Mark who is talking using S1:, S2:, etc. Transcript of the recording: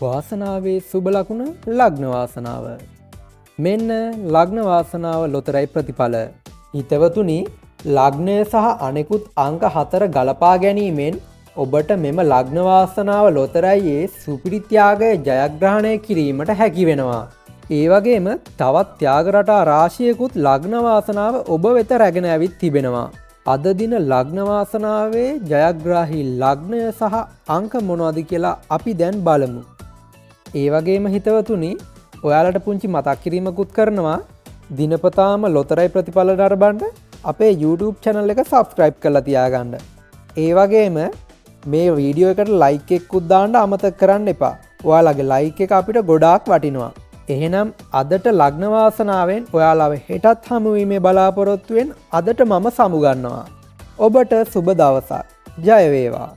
S1: වාසනාවේ සුබ ලකුණ ලග්න වාසනාව. මෙන්න ලග්න වාසනාව ලොතරැයි ප්‍රතිඵල. හිතවතුනි, ලග්නය සහ අනෙකුත් අංක 4 ගලපා ගැනීමෙන් ඔබට මෙම ලග්න වාසනාව ලොතරැයියේ සුපිරි ත්‍යාගය ජයග්‍රහණය කිරීමට හැකි වෙනවා. ඒ වගේම තවත් ත්‍යාග රටා රාශියකුත් ලග්න වාසනාව ඔබ වෙත රැගෙන ඇවිත් තිබෙනවා. අද දින ලග්න වාසනාවේ ජයග්‍රාහී ලග්නය සහ අංක මොනවද කියලා අපි දැන් බලමු. ඒ වගේම හිතවතුනි, ඔයාලට පුංචි මතක් කිරීමකුත් කරනවා. දිනපතාම ලොතරැයි ප්‍රතිඵල නරඹන්න අපේ YouTube channel එක subscribe කරලා තියාගන්න. ඒ වගේම මේ වීඩියෝ එකට like එකකුත් දාන්න අමතක කරන්න එපා. ඔයාලගේ like එක අපිට ගොඩාක් වටිනවා. එහෙනම් අදට ලග්න වාසනාවෙන් ඔයාලව හෙටත් හමුවීමේ බලාපොරොත්තුවෙන් අදට මම සමුගන්නවා. ඔබට සුබ දවසක්. ජය වේවා.